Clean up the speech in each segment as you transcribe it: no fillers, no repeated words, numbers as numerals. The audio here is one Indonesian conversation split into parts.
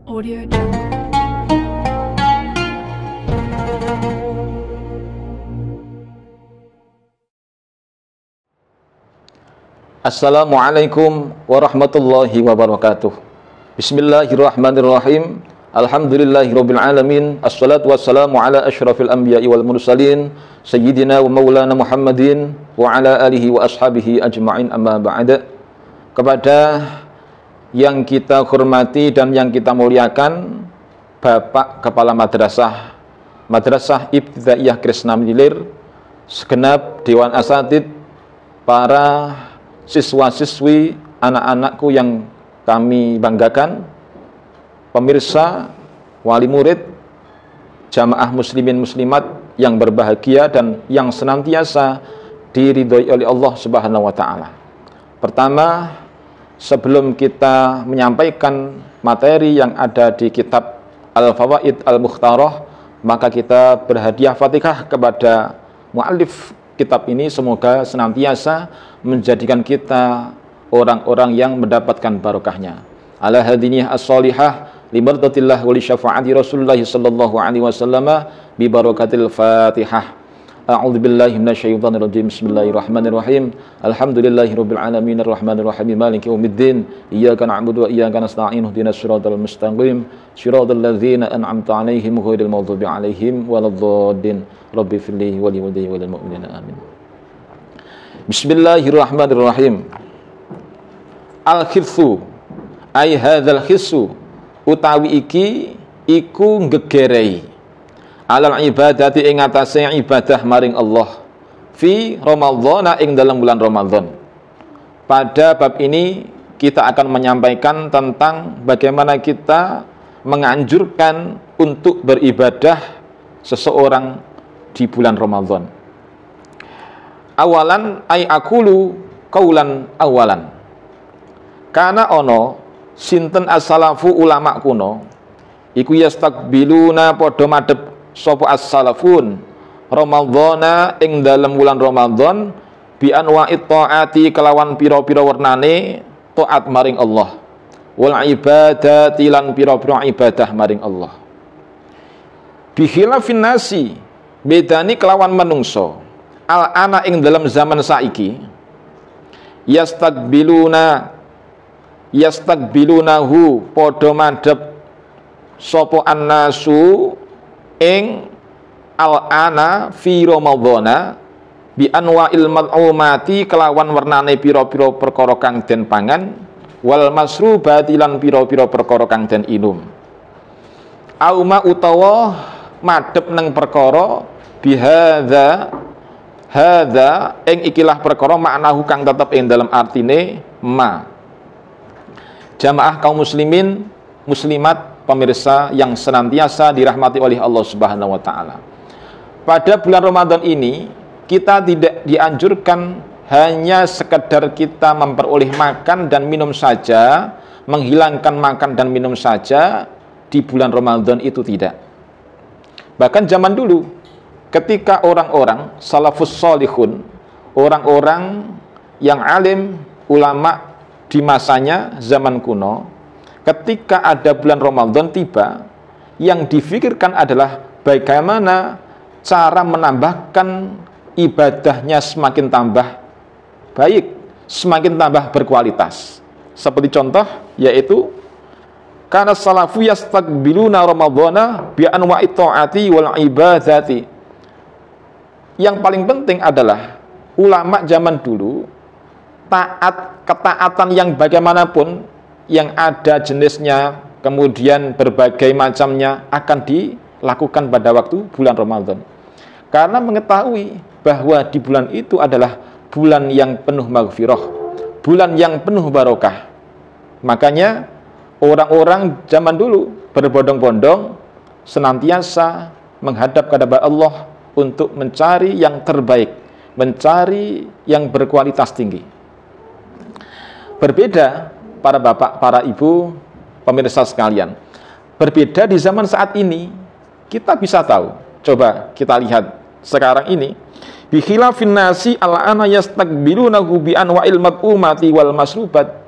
Audio Jungle. Assalamualaikum warahmatullahi wabarakatuh. Bismillahirrahmanirrahim. Alhamdulillahirabbil alamin. Assalatu wassalamu ala asyrafil anbiya'i wal mursalin sayyidina wa maulana Muhammadin wa ala alihi wa ashabihi ajma'in, amma ba'da. Kepada yang kita hormati dan yang kita muliakan, Bapak Kepala Madrasah Ibtidaiyah Krisna Menyilir, segenap Dewan Asatidz, para siswa-siswi, anak-anakku yang kami banggakan, pemirsa, wali murid, jamaah muslimin muslimat yang berbahagia dan yang senantiasa diridhoi oleh Allah Subhanahu wa taala. Pertama, sebelum kita menyampaikan materi yang ada di kitab Al-Fawaid Al-Mukhtarah, maka kita berhadiah Fatihah kepada muallif kitab ini. Semoga senantiasa menjadikan kita orang-orang yang mendapatkan barokahnya. Ala hadiniyah as-salihah limardatillah wa li syafaati Rasulullah sallallahu alaihi wasallam bi barakatil Fatihah. A'udzu billahi minasyaitonir rajim. Bismillahirrahmanirrahim. Alhamdulillahirabbil alamin arrahmanir rahim maliki yaumiddin. Iyyaka na'budu wa iyyaka nasta'in. Ihdinas siratal mustaqim. Siratal ladzina an'amta 'alaihim ghairil maghdubi 'alaihim waladdallin. Rabbi firli wa li walidayya wa lil mu'minina amin. Bismillahirrahmanirrahim. Al-khitsu ai hadzal khitsu, utawi iki iku ngegerei alal ibadati ing atase ibadah maring Allah fi Ramadhana ing dalam bulan Ramadan. Pada bab ini kita akan menyampaikan tentang bagaimana kita menganjurkan untuk beribadah seseorang di bulan Ramadan. Awalan ay akulu kaulan awalan. Kana ono sinten as-salafu ulama kuno iku yastakbiluna padha madhep sapa as-salafun Ramadhana ing dalam bulan Ramadan bi anwa'it taati kelawan pira-pira wernane taat maring Allah, wal ibadati lan pira-pira ibadah maring Allah. Bi khilafin nasi, bedani kelawan menungso al ana ing dalam zaman saiki yastakbilunahu padha madhep sapa annasu ing al ana fi Ramadhana bi anwa'il mal'umati kelawan wernane pira-pira perkara kang den pangan, wal masrubati lan pira-pira perkara kang den inum. Auma utawa madhep nang perkara bihadza ing ikilah perkara maknahu kang tetep ing dalam artine ma. Jamaah kaum muslimin muslimat, pemirsa yang senantiasa dirahmati oleh Allah Subhanahu wa taala. Pada bulan Ramadan ini kita tidak dianjurkan hanya sekedar kita memperoleh makan dan minum saja, menghilangkan makan dan minum saja di bulan Ramadan, itu tidak. Bahkan zaman dulu ketika orang-orang salafus sholihun, orang-orang yang alim, ulama di masanya zaman kuno, ketika ada bulan Ramadan tiba, yang difikirkan adalah bagaimana cara menambahkan ibadahnya semakin tambah baik, semakin tambah berkualitas. Seperti contoh yaitu kana salafu yastakbiluna Ramadhana bi anwa'it ta'ati wal ibadati. Yang paling penting adalah ulama zaman dulu ketaatan yang bagaimanapun yang ada jenisnya, kemudian berbagai macamnya akan dilakukan pada waktu bulan Ramadan. Karena mengetahui bahwa di bulan itu adalah bulan yang penuh maghfirah, bulan yang penuh barokah. Makanya orang-orang zaman dulu berbondong-bondong senantiasa menghadap kepada Allah untuk mencari yang terbaik, mencari yang berkualitas tinggi. Berbeda para bapak, para ibu, pemirsa sekalian, berbeda di zaman saat ini. Kita bisa tahu, coba kita lihat sekarang ini, bi khilafin nasi al-ana yastakbilunahu bi anwa'il mad'umati wal masrubat.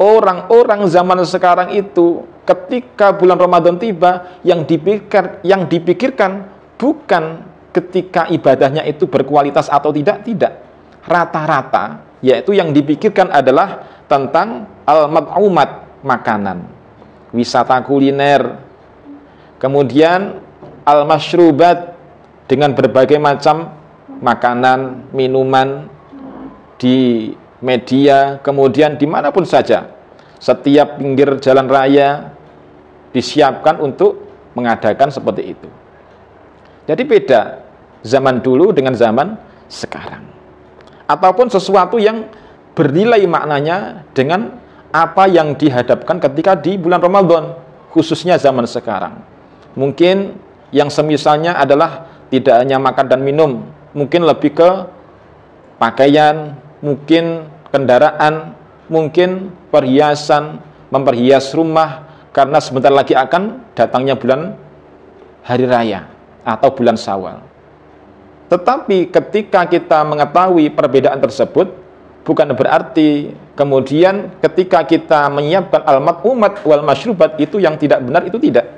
Orang-orang zaman sekarang itu ketika bulan Ramadan tiba, yang dipikirkan bukan ketika ibadahnya itu berkualitas atau tidak, rata-rata, yaitu yang dipikirkan adalah tentang al-mat'umat, makanan, wisata kuliner, kemudian al-masyrubat, dengan berbagai macam makanan, minuman di media, kemudian dimanapun saja, setiap pinggir jalan raya disiapkan untuk mengadakan seperti itu. Jadi beda zaman dulu dengan zaman sekarang. Ataupun sesuatu yang bernilai maknanya dengan apa yang dihadapkan ketika di bulan Ramadan, khususnya zaman sekarang. Mungkin yang semisalnya adalah tidak hanya makan dan minum, mungkin lebih ke pakaian, mungkin kendaraan, mungkin perhiasan, memperhias rumah, karena sebentar lagi akan datangnya bulan hari raya atau bulan Syawal. Tetapi ketika kita mengetahui perbedaan tersebut, bukan berarti kemudian ketika kita menyiapkan al-mat'umat wal masyrubat itu yang tidak benar, itu tidak.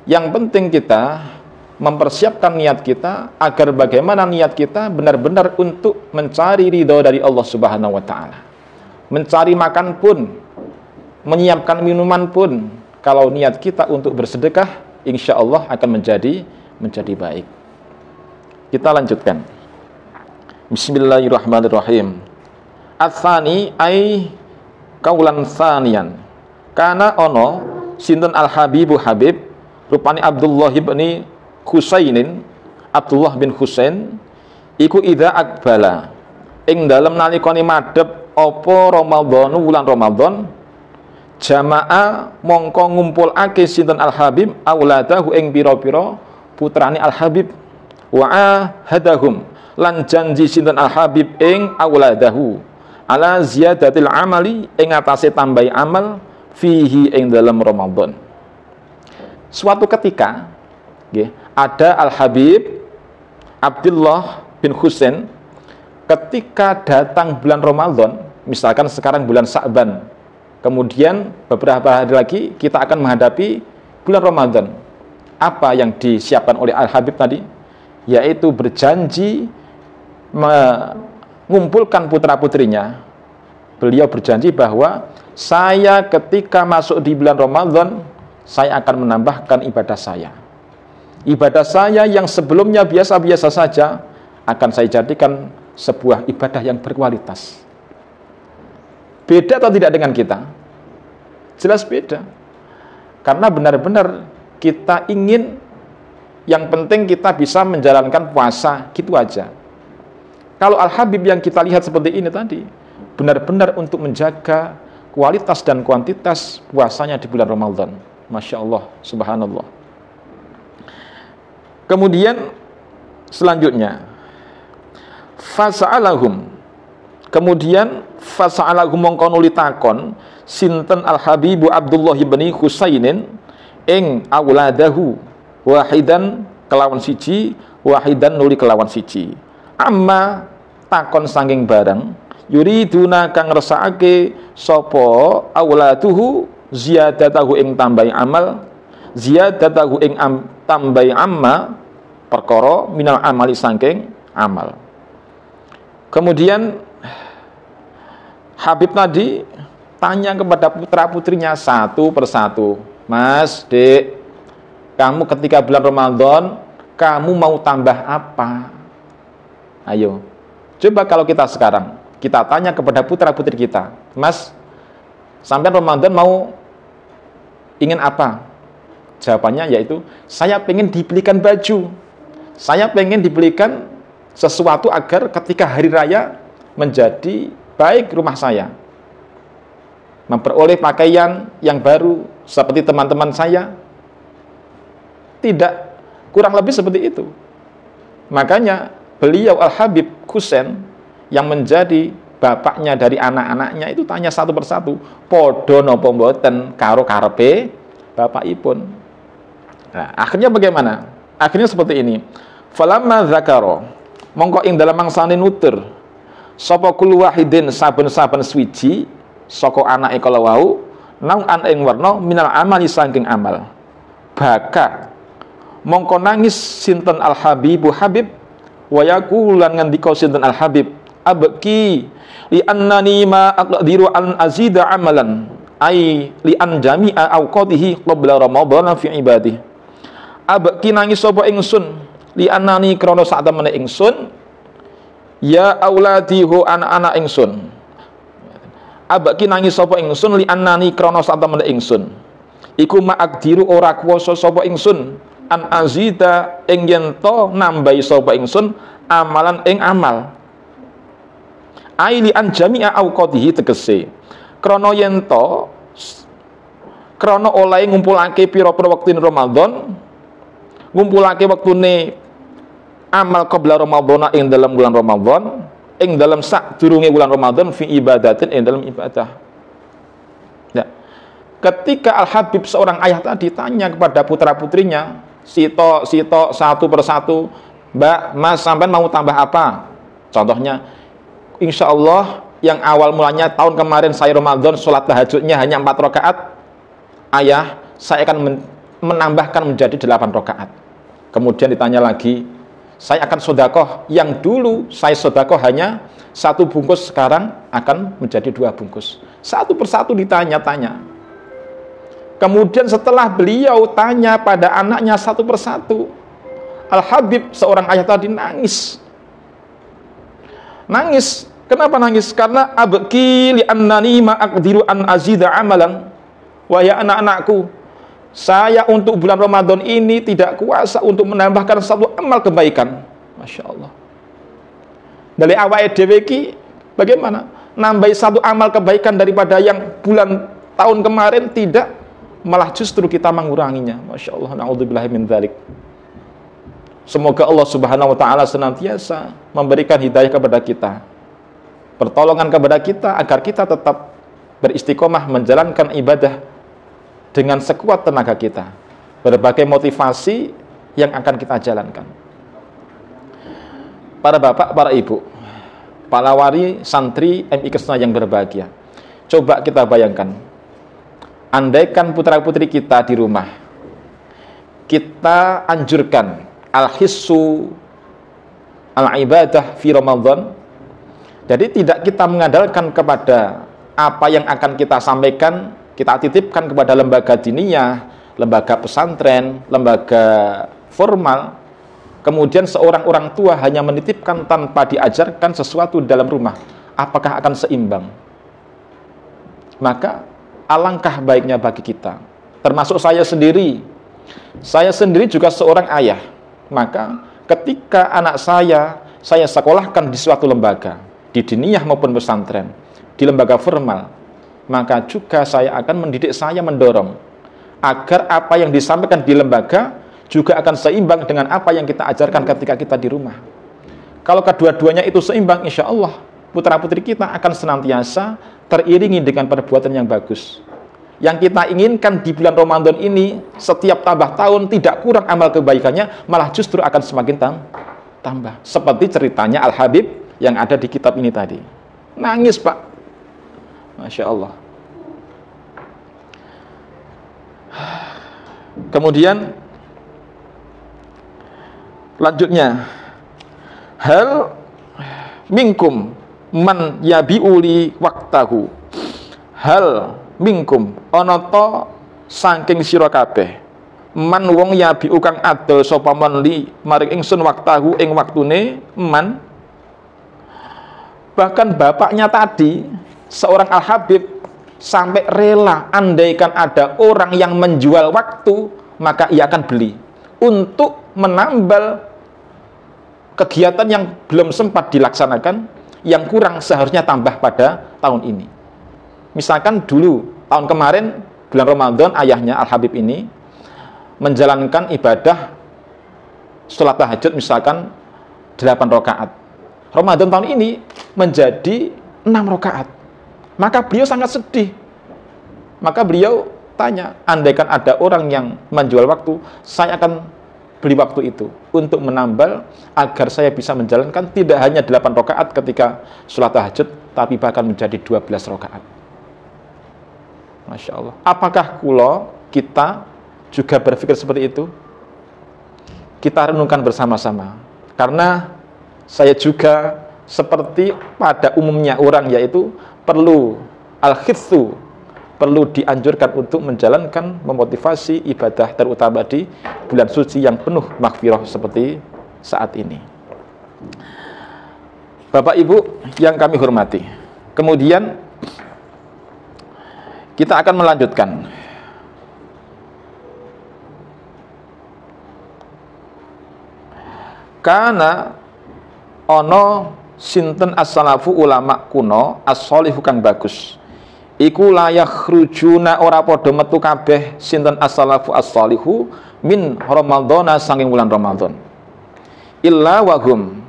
Yang penting kita mempersiapkan niat kita agar bagaimana niat kita benar-benar untuk mencari ridho dari Allah Subhanahu wa taala. Mencari makan pun, menyiapkan minuman pun, kalau niat kita untuk bersedekah, insya Allah akan menjadi baik. Kita lanjutkan. Bismillahirrahmanirrahim. Ats-tsani ai kaulan tsaniyan. Kana ono sinten al-Habibu Habib rupani Abdullah bin Husainin, Abdullah bin Husain iku idza akbala ing dalem nalikane madhep apa Ramadan, wulan Ramadan, jamaah mongko ngumpulake sinten al-Habib auladahu ing pira-pira putrane al-Habib, wa ahadahum lan janji sinten al-Habib ing auladahu ala ziyadatil amali ing atase tambahi amal fihi ing dalam Ramadan. Suatu ketika ada al-Habib Abdullah bin Husain, ketika datang bulan Ramadan, misalkan sekarang bulan Sa'ban, kemudian beberapa hari lagi kita akan menghadapi bulan Ramadan. Apa yang disiapkan oleh al-Habib tadi? Yaitu berjanji mengumpulkan putra-putrinya. Beliau berjanji bahwa saya ketika masuk di bulan Ramadan, saya akan menambahkan ibadah saya. Ibadah saya yang sebelumnya biasa-biasa saja akan saya jadikan sebuah ibadah yang berkualitas. Beda atau tidak dengan kita? Jelas beda. Karena benar-benar kita ingin, yang penting kita bisa menjalankan puasa, gitu aja. Kalau Al-Habib yang kita lihat seperti ini tadi, benar-benar untuk menjaga kualitas dan kuantitas puasanya di bulan Ramadan. Masya Allah, subhanallah. Kemudian selanjutnya, fasa'alahum. Kemudian fasa'alahum mongko nuli takon sinten al-Habibu Abdullah bin Husainin ing auladahu wahidan kelawan siji, wahidan nuli kelawan siji. Amma takon sanging bareng yuriduna kang resake sapa auladuhu ziyadatahu ing tambahi amal, ziyadatahu ing tambahi amma perkara minal amali sangking amal. Kemudian Habib tadi tanya kepada putra-putrinya satu persatu, Mas, Dek, kamu ketika bulan Ramadan, kamu mau tambah apa? Ayo, coba kalau kita sekarang, kita tanya kepada putra-putri kita, Mas, sampai Ramadan mau ingin apa? Jawabannya yaitu, saya pengen dibelikan baju, saya pengen dibelikan sesuatu agar ketika hari raya menjadi baik rumah saya, memperoleh pakaian yang baru seperti teman-teman saya. Tidak, kurang lebih seperti itu. Makanya beliau Al-Habib Husain yang menjadi bapaknya dari anak-anaknya itu tanya satu persatu, podo nopo mboten karo karepe bapakipun. Nah, akhirnya bagaimana? Akhirnya seperti ini. Falamma dzakara, mongko ing dalam mangsane nutur sapa kul wahidin saben-saben swiji saka anake kala wau nau'an ing warna minal amali saking amal. Baka mongko nangis sinten al habibu habib wa yaqulan ngendika sinten al habib abki li annani ma aqdiru an azida amalan ai li an jami'a awqatihi qabla ramadhan fi ibadih. Abki nangis sapa ingsun li annani krana sak temene ingsun ya auladi ho anak-anak ingsun. Abki nangis sapa ingsun li annani krana sak temene ingsun iku ma'aqdiru ora kuwasa sapa ingsun an azida ing yen to nambahi sapa ingsun amalan ing amal. Aili an jami'a awqatihi tegese krana yen to krana oleh ngumpulake pira-pira wektune Ramadan, ngumpulake wektune amal qabla Ramadan ing dalam bulan Ramadan, ing dalam sadurunge bulan Ramadan fi ibadatin ing dalam ibadah. Ya. Ketika Al Habib seorang ayah tadi tanya kepada putra-putrinya, sito satu persatu, Mbak, Mas, sampean mau tambah apa? Contohnya, insya Allah yang awal mulanya tahun kemarin saya Ramadan sholat tahajudnya hanya 4 rakaat, ayah, saya akan menambahkan menjadi 8 rakaat. Kemudian ditanya lagi, saya akan sodakoh, yang dulu saya sodakoh hanya 1 bungkus, sekarang akan menjadi 2 bungkus. Satu persatu ditanya-tanya. Kemudian setelah beliau tanya pada anaknya satu persatu, Al Habib seorang ayah tadi nangis. Nangis. Kenapa nangis? Karena abki li annani ma aqdiru an azida amalan. Wahai anak-anakku, saya untuk bulan Ramadan ini tidak kuasa untuk menambahkan satu amal kebaikan. Masya Allah. Dari awal dhewe iki bagaimana? Nambahi satu amal kebaikan daripada yang bulan tahun kemarin tidak, malah justru kita menguranginya. Masya Allah, na'udzubillahi min dzalik. Semoga Allah Subhanahu wa taala senantiasa memberikan hidayah kepada kita, pertolongan kepada kita agar kita tetap beristiqomah menjalankan ibadah dengan sekuat tenaga kita. Berbagai motivasi yang akan kita jalankan. Para bapak, para ibu, para wali, santri MI Kesna yang berbahagia, coba kita bayangkan, andaikan putra-putri kita di rumah, kita anjurkan al-hissu al-ibadah fi Ramadan. Jadi tidak kita mengandalkan kepada apa yang akan kita sampaikan, kita titipkan kepada lembaga diniyah, lembaga pesantren, lembaga formal. Kemudian seorang orang tua hanya menitipkan tanpa diajarkan sesuatu dalam rumah. Apakah akan seimbang? Maka alangkah baiknya bagi kita, termasuk saya sendiri juga seorang ayah. Maka ketika anak saya sekolahkan di suatu lembaga, di diniyah maupun pesantren, di lembaga formal, maka juga saya akan mendidik, saya mendorong agar apa yang disampaikan di lembaga juga akan seimbang dengan apa yang kita ajarkan ketika kita di rumah. Kalau kedua-duanya itu seimbang, insya Allah putra-putri kita akan senantiasa teriringi dengan perbuatan yang bagus. Yang kita inginkan di bulan Ramadan ini, setiap tambah tahun tidak kurang amal kebaikannya, malah justru akan semakin tambah. Seperti ceritanya Al Habib yang ada di kitab ini tadi. Nangis, Pak. Masya Allah. Kemudian lanjutnya, hal minkum man yabiuli waktahu. Hal minkum ana ta saking sira kabeh man wong yabiu kang adol sapa man li maring ingsun waktahu ing waktune man. Bahkan bapaknya tadi, seorang Al Habib, sampai rela andaikan ada orang yang menjual waktu, maka ia akan beli untuk menambal kegiatan yang belum sempat dilaksanakan, yang kurang seharusnya tambah pada tahun ini. Misalkan dulu, tahun kemarin, bulan Ramadan, ayahnya Al Habib ini menjalankan ibadah sholat tahajud misalkan 8 rakaat. Ramadan tahun ini menjadi 6 rakaat. Maka beliau sangat sedih. Maka beliau tanya, andaikan ada orang yang menjual waktu, saya akan beli waktu itu untuk menambal agar saya bisa menjalankan tidak hanya 8 rakaat ketika sholat tahajud, tapi bahkan menjadi 12 rakaat. Masya Allah. Apakah kita juga berpikir seperti itu? Kita renungkan bersama-sama. Karena saya juga seperti pada umumnya orang, yaitu perlu al-khitsu, perlu dianjurkan untuk menjalankan, memotivasi ibadah terutama di bulan suci yang penuh maghfirah seperti saat ini. Bapak Ibu yang kami hormati, kemudian kita akan melanjutkan. Karena ono sinten as-salafu ulama kuno as-sholihu kang bagus. Iku layak rujuna ora padha metu kabeh sinten as-salafu as-sholihu min Ramadhana saking bulan Ramadan. Illa wahum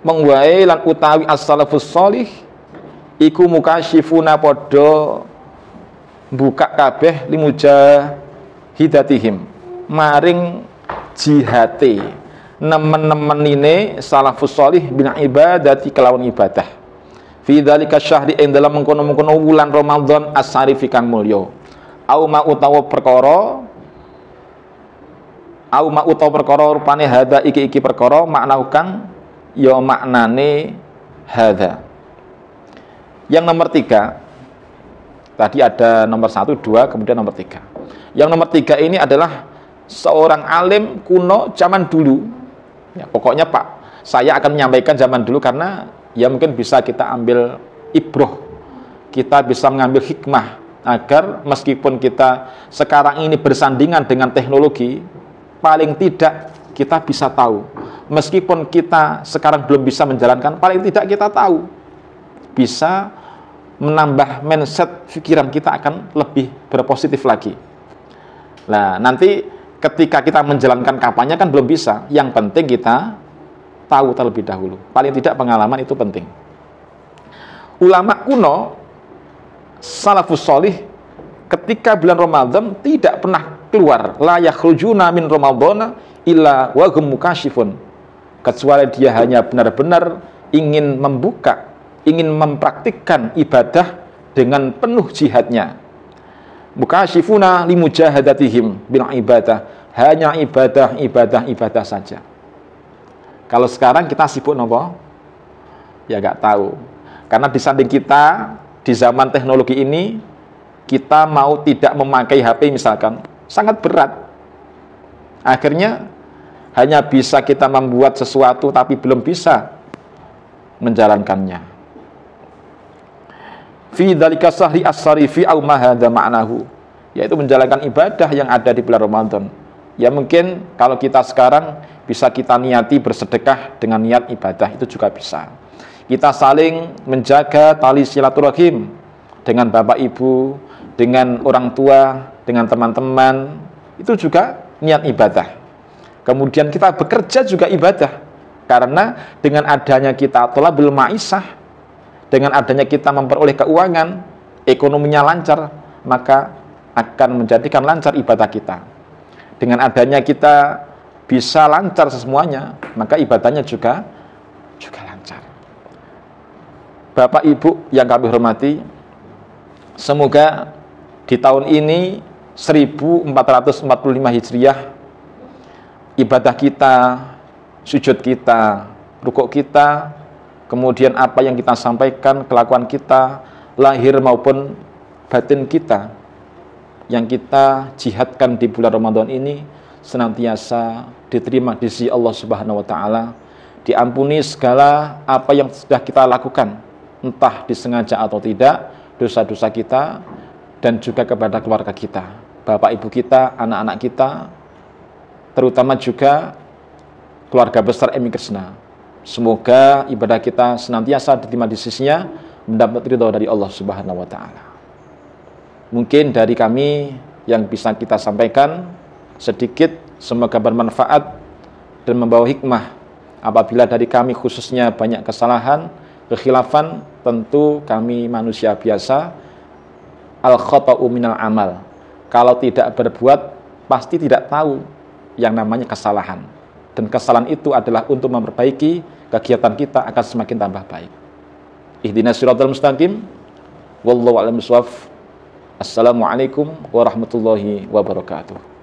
mengwae lan utawi as-salafus sholih iku mukasyifuna padha buka kabeh limujahidatihim maring jihate nemen-nemenine salafus sholih bin ibadati kelawan ibadah fi dzalika syahri ing dalam mengkono-mengkono wulan Ramadan as-sarifi kang mulya au ma utawa perkara rupane hadza iki perkara makna kang ya maknane hadza. Yang nomor 3, tadi ada nomor 1, 2, kemudian nomor 3. Yang nomor 3 ini adalah seorang alim kuno zaman dulu. Ya, pokoknya Pak, saya akan menyampaikan zaman dulu karena ya mungkin bisa kita ambil ibroh, kita bisa mengambil hikmah agar meskipun kita sekarang ini bersandingan dengan teknologi, paling tidak kita bisa tahu. Meskipun kita sekarang belum bisa menjalankan, paling tidak kita tahu. Bisa menambah mindset pikiran kita akan lebih berpositif lagi. Nah, nanti ketika kita menjalankan kampanye kan belum bisa. Yang penting kita tahu terlebih dahulu. Paling tidak pengalaman itu penting. Ulama kuno, salafus sholih, ketika bulan Ramadan tidak pernah keluar. La yakhrujuna min Ramadhana illa wa hum mukasyifun. Kecuali dia hanya benar-benar ingin membuka, ingin mempraktikkan ibadah dengan penuh jihadnya. Mukasyifuna limujahadatihim bil ibadah, hanya ibadah saja. Kalau sekarang kita sibuk nopo? Ya gak tahu. Karena di samping kita di zaman teknologi ini, kita mau tidak memakai HP misalkan, sangat berat. Akhirnya hanya bisa kita membuat sesuatu tapi belum bisa menjalankannya. Fi dzalika sahri as-sarifi au ma hadza ma'nahu, yaitu menjalankan ibadah yang ada di bulan Ramadan. Ya mungkin kalau kita sekarang bisa kita niati bersedekah dengan niat ibadah, itu juga bisa. Kita saling menjaga tali silaturahim dengan bapak ibu, dengan orang tua, dengan teman-teman, itu juga niat ibadah. Kemudian kita bekerja juga ibadah, karena dengan adanya kita thalabul ma'isah, dengan adanya kita memperoleh keuangan, ekonominya lancar, maka akan menjadikan lancar ibadah kita. Dengan adanya kita bisa lancar semuanya, maka ibadahnya juga lancar. Bapak Ibu yang kami hormati, semoga di tahun ini 1445 Hijriah, ibadah kita, sujud kita, rukuk kita, kemudian apa yang kita sampaikan, kelakuan kita, lahir maupun batin kita, yang kita jihadkan di bulan Ramadan ini, senantiasa diterima di sisi Allah Subhanahu wa Ta'ala, diampuni segala apa yang sudah kita lakukan, entah disengaja atau tidak, dosa-dosa kita, dan juga kepada keluarga kita, bapak ibu kita, anak-anak kita, terutama juga keluarga besar Emi Kresna. Semoga ibadah kita senantiasa diterima di sisinya, mendapat ridho dari Allah Subhanahu wa Ta'ala. Mungkin dari kami yang bisa kita sampaikan sedikit, semoga bermanfaat dan membawa hikmah. Apabila dari kami khususnya banyak kesalahan, kekhilafan, tentu kami manusia biasa. Al-khata'u minal amal. Kalau tidak berbuat, pasti tidak tahu yang namanya kesalahan. Dan kesalahan itu adalah untuk memperbaiki kegiatan kita akan semakin tambah baik. Ihdinas siratal mustaqim. Wallahu a'lam bishawab. Assalamualaikum warahmatullahi wabarakatuh.